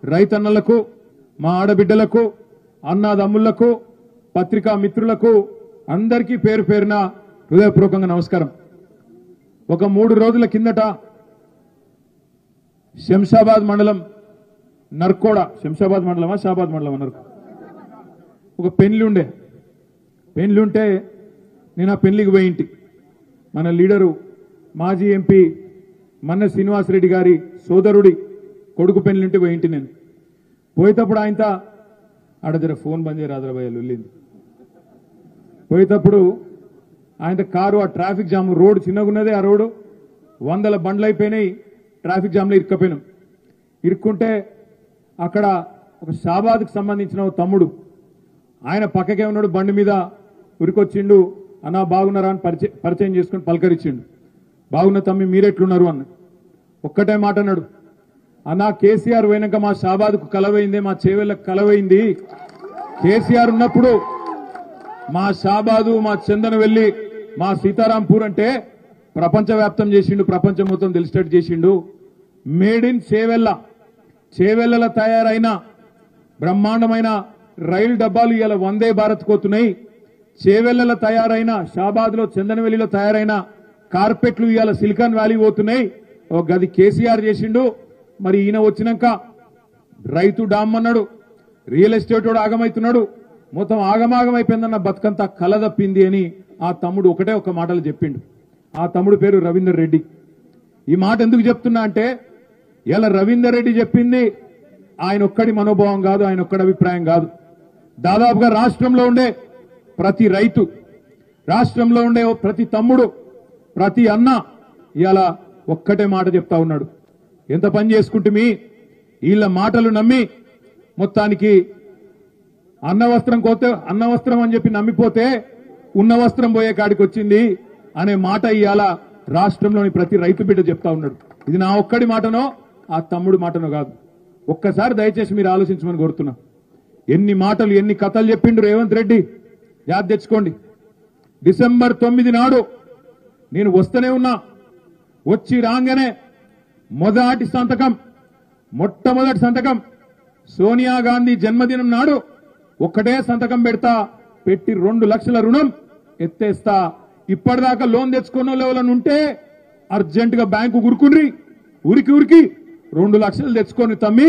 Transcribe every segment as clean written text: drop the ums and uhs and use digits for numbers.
రైతన్నలకు మా ఆడబిడ్డలకు అన్నదమ్ములకు పత్రికా మిత్రులకు అందరికీ పేరు పేరున హృదయపూర్వకంగా నమస్కారం. ఒక 3 రోజుల కిందట శంషాబాద్ మండలం నర్కోడ, శంషాబాద్ మండలమా షాబాద్ మండలమా నర్కో, ఒక పెళ్లి ఉంటే నేను ఆ పెళ్లికి పోయింటి. మన లీడరు మాజీ ఎంపీ మన్న శ్రీనివాసరెడ్డి గారి సోదరుడి కొడుకు పెళ్లింటి పోయింటి. నేను పోయేటప్పుడు ఆయనతో ఆడ జర ఫోన్ బంద్ చేయ రాద్రబాయలు వెళ్ళింది. పోయేటప్పుడు ఆయన కారు ఆ ట్రాఫిక్ జామ్, రోడ్డు చిన్నగున్నదే, ఆ రోడ్డు 100 బండ్లు అయిపోయినాయి. ట్రాఫిక్ జామ్లో ఇరుక్కపోయినాం. ఇరుక్కుంటే అక్కడ ఒక షాబాద్కి సంబంధించిన ఒక తమ్ముడు ఆయన పక్కకే ఉన్నాడు, బండి మీద ఉరికొచ్చిండు. అన్న బాగున్నారా అని పరిచయం చేసుకుని పలకరించిండు. బాగున్న తమ్మి మీరెట్లున్నారు అన్న. ఒక్కటే మాట అన్నాడు, అన్న కేసీఆర్ పోయినాక మా షాబాద్కు కలవైంది, మా చేవెళ్ళకు కలవైంది. కేసీఆర్ ఉన్నప్పుడు మా షాబాదు, మా చందనవెల్లి, మా సీతారాంపూర్ అంటే ప్రపంచవ్యాప్తం చేసిండు, ప్రపంచం మొత్తం తెలిసేటట్టు చేసిండు. మేడ్ ఇన్ చేవెళ్ళల తయారైన బ్రహ్మాండమైన రైలు డబ్బాలు ఇవాళ వందే భారత్ కోతున్నాయి. చేవెళ్ళల తయారైన, షాబాద్లో చందనవెల్లిలో తయారైన కార్పెట్లు ఇవాళ సిలికాన్ వ్యాలీ పోతున్నాయి. ఒక గది కేసీఆర్ చేసిండు. మరి ఈయన వచ్చినాక రైతు డామ్ అన్నాడు, రియల్ ఎస్టేట్ వాడు ఆగమవుతున్నాడు, మొత్తం ఆగమాగం అయిపోయిందన్న బతుకంతా కల తప్పింది అని ఆ తమ్ముడు ఒకటే ఒక మాటలు చెప్పిండు. ఆ తమ్ముడు పేరు రవీందర్ రెడ్డి. ఈ మాట ఎందుకు చెప్తున్నా అంటే, ఇలా రవీందర్ రెడ్డి చెప్పింది ఆయన ఒక్కడి మనోభావం కాదు, ఆయన ఒక్కడి అభిప్రాయం కాదు. దాదాపుగా రాష్ట్రంలో ఉండే ప్రతి రైతు, రాష్ట్రంలో ఉండే ప్రతి తమ్ముడు, ప్రతి అన్న ఇలా ఒక్కటే మాట చెప్తా ఉన్నాడు. ఎంత పని చేసుకుంటే వీళ్ళ మాటలు నమ్మి మొత్తానికి అన్న వస్త్రం అని చెప్పి నమ్మిపోతే ఉన్న వస్త్రం పోయే కాడికి వచ్చింది అనే మాట ఇవాళ రాష్ట్రంలోని ప్రతి రైతు బిడ్డ చెప్తా ఉన్నాడు. ఇది నా ఒక్కడి మాటనో ఆ తమ్ముడు మాటనో కాదు. ఒక్కసారి దయచేసి మీరు ఆలోచించమని కోరుతున్నా. ఎన్ని మాటలు, ఎన్ని కథలు చెప్పిండు రేవంత్ రెడ్డి, యాద్ తెచ్చుకోండి. డిసెంబర్ 9 నాడు నేను వస్తూనే ఉన్నా. వచ్చి రాగానే మొట్టమొదటి సంతకం సోనియా గాంధీ జన్మదినం నాడు ఒక్కటే సంతకం పెట్టి 2 లక్షల రుణం ఎత్తేస్తా. ఇప్పటిదాకా లోన్ తెచ్చుకున్న లెవెల్ ఉంటే అర్జెంటుగా బ్యాంకు ఉరికి 2 లక్షలు తెచ్చుకొని తమ్మి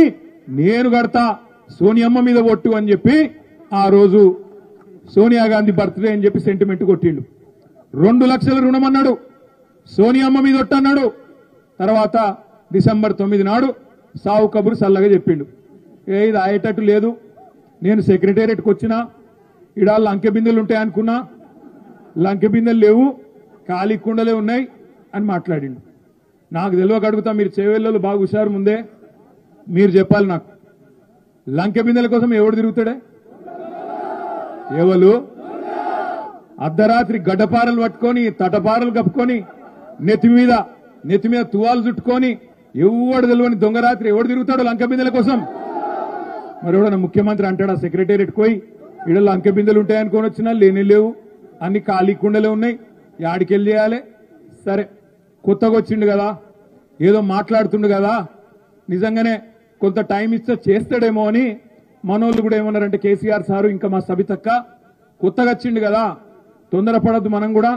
నేను కడతా, సోనియమ్మ మీద ఒట్టు అని చెప్పి ఆ రోజు సోనియా గాంధీ బర్త్డే అని చెప్పి సెంటిమెంట్ కొట్టిండు. 2 లక్షల రుణం అన్నాడు, సోనియమ్మ మీద ఒట్టు అన్నాడు. తర్వాత డిసెంబర్ 9 నాడు సావు కబురు సల్లగా చెప్పిండు. ఇది అయ్యేటట్టు లేదు, నేను సెక్రటేరియట్కి వచ్చినా ఇడ లంకె బిందెలు ఉంటాయనుకున్నా, లంకె బిందెలు లేవు, ఖాళీ కుండలే ఉన్నాయి అని మాట్లాడిండు. నాకు తెలియక అడుగుతా, మీరు చేవెళ్ళలు బాగా హుషారు ముందే మీరు చెప్పాలి నాకు. లంకె బిందెల కోసం ఎవడు తిరుగుతాడే? ఎవరు అర్ధరాత్రి గడ్డపారలు పట్టుకొని, తటపారలు కప్పుకొని, నెత్తి మీద తువాలు చుట్టుకొని ఎవడు తెలియని దొంగరాత్రి ఎవడు తిరుగుతాడు లంకె బిందెల కోసం? మరి ఎవడన్నా ముఖ్యమంత్రి అంటాడా సెక్రటేరియట్ పోయి ఈడ లంకె బిందెలు ఉంటాయనుకొని వచ్చినా లేని లేవు, అన్ని ఖాళీ కుండలే ఉన్నాయి, యాడికెళ్ళి చేయాలి? సరే, కొత్తగా వచ్చిండు కదా, ఏదో మాట్లాడుతుండు కదా, నిజంగానే కొంత టైం ఇస్తే చేస్తాడేమో అని మనోళ్ళు కూడా ఏమన్నారంటే, కేసీఆర్ సారు ఇంకా మా సబితక్క కొత్తగా వచ్చిండు కదా, తొందరపడద్దు, మనం కూడా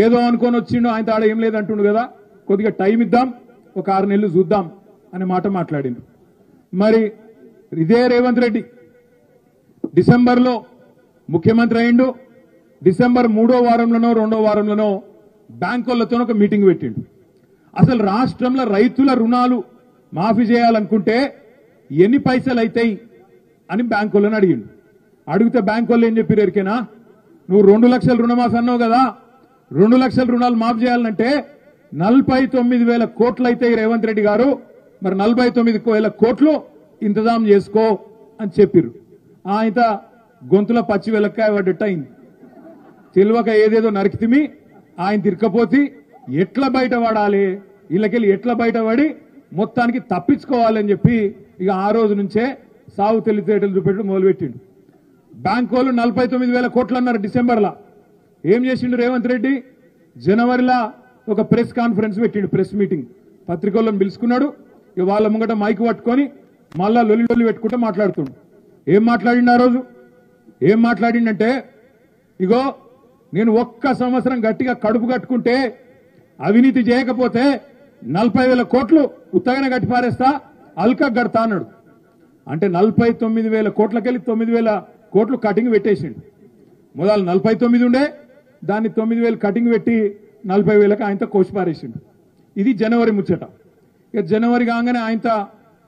ఏదో అనుకొని వచ్చిండు, ఆయన ఆడ ఏం లేదంటుండు కదా, కొద్దిగా టైం ఇద్దాం, ఒక 6 నెలలు చూద్దాం అనే మాట మాట్లాడిండు. మరి ఇదే రేవంత్ రెడ్డి డిసెంబర్లో ముఖ్యమంత్రి అయిండు. డిసెంబర్ 3వ వారంలోనో 2వ వారంలోనో బ్యాంకులతో ఒక మీటింగ్ పెట్టిండు. అసలు రాష్ట్రంలో రైతుల రుణాలు మాఫీ చేయాలనుకుంటే ఎన్ని పైసలు అవుతాయి అని బ్యాంకులను అడిగిండు. అడిగితే బ్యాంకు ఏం చెప్పారు ఎరికేనా, నువ్వు 2 లక్షల రుణమాఫీ అన్నావు కదా, 2 లక్షల రుణాలు మాఫీ చేయాలంటే 49,000 కోట్లు అయితే రేవంత్ రెడ్డి గారు, మరి 49,000 కోట్లు ఇంతజాం చేసుకో అని చెప్పారు. ఆయన గొంతుల పచ్చి వెలక్కాయ పడ్డట్టు అయింది. తెలియక ఏదేదో నరికితిమి, ఆయన తిరకపోతే ఎట్లా బయటపడాలి, వీళ్ళకెళ్ళి ఎట్లా బయటపడి మొత్తానికి తప్పించుకోవాలని చెప్పి ఇక ఆ రోజు నుంచే సాగు తెలివితేటలు చూపెట్టడం మొదలుపెట్టిండు. బ్యాంకు వాళ్ళు 49,000 కోట్లు అన్నారు డిసెంబర్లో. ఏం చేసిండు రేవంత్ రెడ్డి? జనవరిలో ఒక ప్రెస్ కాన్ఫరెన్స్ పెట్టిండు, ప్రెస్ మీటింగ్, పత్రికలను పిలుచుకున్నాడు. ఇక వాళ్ళ ముంగట మైక్ పట్టుకొని మళ్ళా లొల్లి లొల్లి పెట్టుకుంటే మాట్లాడుతుండు. ఏం మాట్లాడిండు ఆ రోజు? ఏం మాట్లాడిండంటే, ఇగో నేను ఒక్క సంవత్సరం గట్టిగా కడుపు కట్టుకుంటే అవినీతి చేయకపోతే 40,000 కోట్లు ఉత్తగానే కట్టి పారేస్తా, అల్కా గడతా అన్నాడు. అంటే 49,000 కోట్లకెళ్ళి 9,000 కోట్లు కటింగ్ పెట్టేసిండు. మొదలు 49 ఉండే, దాన్ని 9,000 కటింగ్ పెట్టి 40,000కి ఆయనతో కోసి పారేసిండు. ఇది జనవరి ముచ్చట. ఇక జనవరి కాగానే ఆయనతో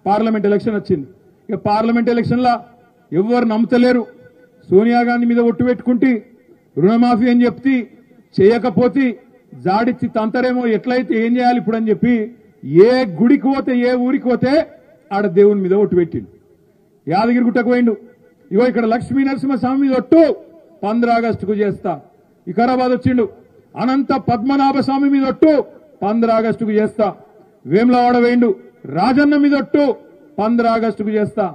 పార్లమెంట్ ఎలక్షన్ వచ్చింది. ఇక పార్లమెంట్ ఎలక్షన్లో ఎవరు నమ్ముతలేరు. సోనియా గాంధీ మీద ఒట్టు పెట్టుకుంటే రుణమాఫీ అని చెప్తే చేయకపోతే జాడిచ్చి తంతరేమో, ఎట్లయితే ఏం చేయాలి ఇప్పుడు అని చెప్పి ఏ గుడికి పోతే ఏ ఊరికి పోతే ఆడ దేవుని మీద ఒట్టు పెట్టిండు. యాదగిరి గుట్టకు పోయిండు. ఇగో ఇక్కడ లక్ష్మీ నరసింహస్వామి మీద ఒట్టు 15 ఆగస్టుకు చేస్తా. వికారాబాద్ వచ్చిండు. అనంత పద్మనాభ స్వామి మీద ఒట్టు 15 ఆగస్టుకు చేస్తా. వేములవాడ వేయిండు. రాజన్న మీద ఒట్టు 15 ఆగస్టుకు చేస్తా.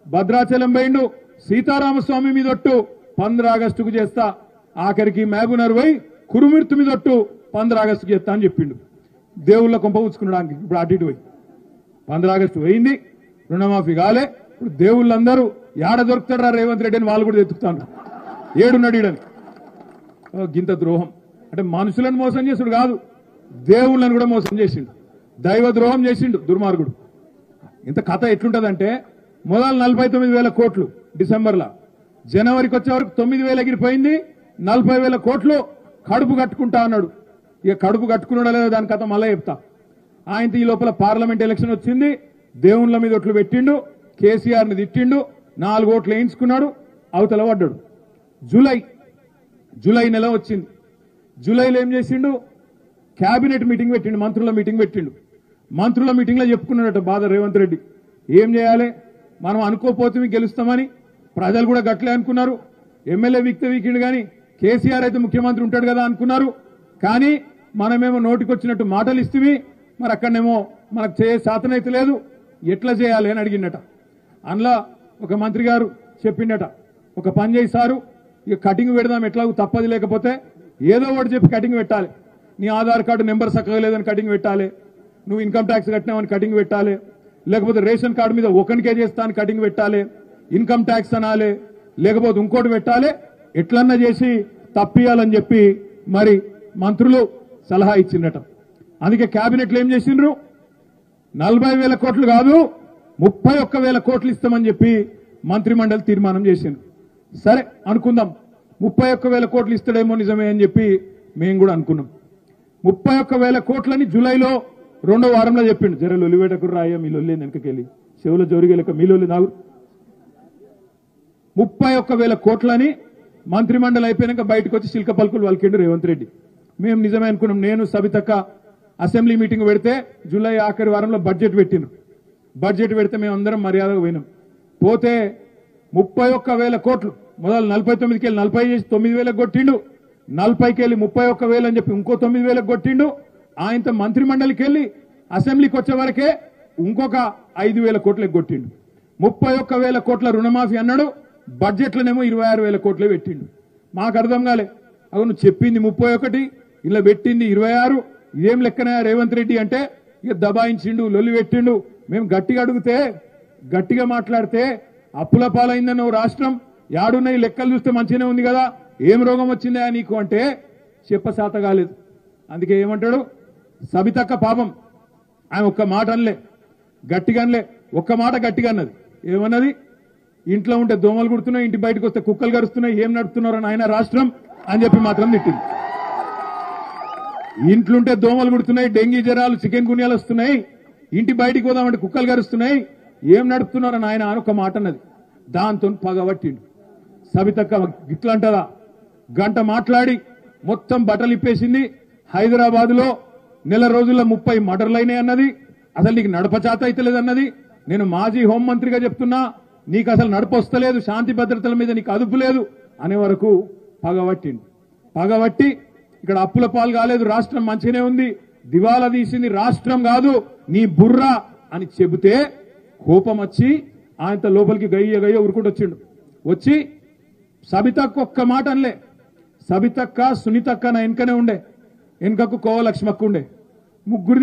భద్రాచలం పోయిండు. సీతారామస్వామి మీద ఒట్టు 15 ఆగస్టుకు చేస్తా. ఆఖరికి మహబూబ్నగర్ పోయి కురుమిర్తు మీద ఒట్టు 15 ఆగస్టుకు చేస్తా అని చెప్పిండు. దేవుళ్ళ కొంప ఉంచుకున్నాడు. ఇప్పుడు అటు ఇటు పోయి 15 ఆగస్టు పోయింది, రుణమాఫీ కాలే. ఇప్పుడు దేవుళ్ళందరూ ఏడ దొరుకుతారా రేవంత్ రెడ్డి అని వాళ్ళు కూడా ఎత్తుకుతాను. ఏడున్నాడు ఈడని. గింత ద్రోహం అంటే మనుషులను మోసం చేసుడు కాదు, దేవుళ్ళని కూడా మోసం చేసిండు. దైవ ద్రోహం చేసిండు దుర్మార్గుడు. ఇంత కథ ఎట్లుంటదంటే, మొదలు 49,000 కోట్లు డిసెంబర్లో, జనవరికి వచ్చే వరకు 9,000 ఎగిరిపోయింది. 40,000 కోట్లు కడుపు కట్టుకుంటా అన్నాడు. ఇక కడుపు కట్టుకున్నాడో లేదో దాని కథ మళ్ళీ చెప్తా. ఆయనతో ఈ లోపల పార్లమెంట్ ఎలక్షన్ వచ్చింది. దేవుళ్ళ మీద ఒట్లు పెట్టిండు. కేసీఆర్ని తిట్టిండు. 4 ఓట్లు వేయించుకున్నాడు. అవతల పడ్డాడు. జూలై నెల వచ్చింది. జూలైలో ఏం చేసిండు? క్యాబినెట్ మీటింగ్ పెట్టిండు. మంత్రుల మీటింగ్ పెట్టిండు. మంత్రుల మీటింగ్ లో చెప్పుకున్నాడట బాధ రేవంత్ రెడ్డి. ఏం చేయాలి, మనం అనుకోపోతే గెలుస్తామని ప్రజలు కూడా గట్లే అనుకున్నారు. ఎమ్మెల్యే వీక్కిండు కానీ కేసీఆర్ అయితే ముఖ్యమంత్రి ఉంటాడు కదా అనుకున్నారు. కానీ మనమేమో నోటికొచ్చినట్టు మాటలు ఇస్తే మరి అక్కడనేమో మనకు శాతనైతే లేదు, ఎట్లా చేయాలి అని అడిగిండట. అందులో ఒక మంత్రి గారు చెప్పిండట, ఒక పని చేయి సారు, ఇక కటింగ్ పెడదాం, ఎట్లాగూ తప్పది, లేకపోతే ఏదో ఒకటి చెప్పి కటింగ్ పెట్టాలి. నీ ఆధార్ కార్డు నెంబర్ చక్కగా లేదని కటింగ్ పెట్టాలి, నువ్వు ఇన్కమ్ ట్యాక్స్ కట్టినావని కటింగ్ పెట్టాలి, లేకపోతే రేషన్ కార్డు మీద 1 కేజీ చేస్తా అని కటింగ్ పెట్టాలి, ఇన్కమ్ ట్యాక్స్ అనాలి, లేకపోతే ఇంకోటి పెట్టాలి, ఎట్లన్నా చేసి తప్పియాలని చెప్పి మరి మంత్రులు సలహా ఇచ్చిందట. అందుకే కేబినెట్లో ఏం చేసిండ్రు, 40,000 కోట్లు కాదు 31,000 కోట్లు ఇస్తామని చెప్పి మంత్రిమండలి తీర్మానం చేసిండ్రు. సరే అనుకుందాం, 31,000 కోట్లు ఇస్తాడేమో నిజమే అని చెప్పి మేము కూడా అనుకున్నాం. 31,000 కోట్లని జూలైలో 2వ వారంలో చెప్పిండు. జర లొలివేటకు రాయ మీ లొల్లి వెనకకెళ్ళి చెవుల జోరిగేలక మీ లొల్లి నాగు. 31,000 కోట్లని మంత్రిమండలి అయిపోయినాక బయటకు వచ్చి శిల్క పలుకులు వలికిండు రేవంత్ రెడ్డి. మేము నిజమే అనుకున్నాం. నేను సబితక్క అసెంబ్లీ మీటింగ్ పెడితే జూలై ఆఖరి వారంలో బడ్జెట్ పెట్టిండ్రు. బడ్జెట్ పెడితే మేము అందరం మర్యాదగా పోయినాం. పోతే 31,000 కోట్లు మొదలు 49కి వెళ్ళి 40 చేసి 9,000 కొట్టిండు. 40కి వెళ్ళి 31,000 అని చెప్పి ఇంకో 9,000 కొట్టిండు. ఆయనతో మంత్రిమండలికి వెళ్ళి అసెంబ్లీకి వచ్చే వరకే ఇంకొక 5,000 కోట్లకు కొట్టిండు. 31,000 కోట్ల రుణమాఫీ అన్నాడు. బడ్జెట్లోనేమో 26,000 కోట్లే పెట్టిండు. మాకు అర్థం కాలే. అవు నువ్వు చెప్పింది 31, ఇలా పెట్టింది 26, ఇదేం లెక్కనా రేవంత్ రెడ్డి అంటే ఇక దబాయించిండు, లొల్లి పెట్టిండు. మేము గట్టిగా అడిగితే, గట్టిగా మాట్లాడితే అప్పుల పాలైందన్న రాష్ట్రం యాడున్నాయి లెక్కలు చూస్తే మంచిగానే ఉంది కదా, ఏం రోగం వచ్చిందా నీకు అంటే చెప్పసాత కాలేదు. అందుకే ఏమంటాడు సబితక్క, పాపం ఆమె ఒక్క మాట అనలే, గట్టిగా అనలే, ఒక్క మాట గట్టిగా అన్నది. ఏమన్నది? ఇంట్లో ఉంటే దోమలు కుడుతున్నాయి, ఇంటి బయటకు వస్తే కుక్కలు కరుస్తున్నాయి, ఏం నడుపుతున్నారని ఆయన రాష్ట్రం అని చెప్పి మాత్రం తిట్టింది. ఇంట్లుంటే దోమలు కుడుతున్నాయి, డెంగీ జ్వరాలు, చికెన్ గున్యాలు వస్తున్నాయి, ఇంటి బయటికి పోదామంటే కుక్కలు కరుస్తున్నాయి, ఏం నడుపుతున్నారని ఆయన ఒక మాట అన్నది. దాంతో పగబట్టిండు. సబితక్క ఇట్లా అంటదా? గంట మాట్లాడి మొత్తం బట్టలు ఇప్పేసింది. హైదరాబాద్ లో నెల రోజుల్లో 30 మర్డర్లైనాయి అన్నది. అసలు నీకు నడపచాత అయితే లేదన్నది. నేను మాజీ హోంమంత్రిగా చెప్తున్నా, నీకు అసలు నడపొస్తలేదు, శాంతి భద్రతల మీద నీకు అదుపు లేదు అనే వరకు పగబట్టిండు. పగబట్టి ఇక్కడ అప్పుల పాలు కాలేదు, రాష్ట్రం మంచిగానే ఉంది, దివాలా తీసింది రాష్ట్రం కాదు నీ బుర్ర అని చెబితే కోపం వచ్చి ఆయనతో లోపలికి గయ్య ఉరుకుంటూ వచ్చిండు. వచ్చి సబితక్క ఒక్క మాట అనలే. సబితక్క, సునీతక్క నా వెనుకనే ఉండే, వెనుకకు కోవ లక్ష్మక్క ఉండే, ముగ్గురు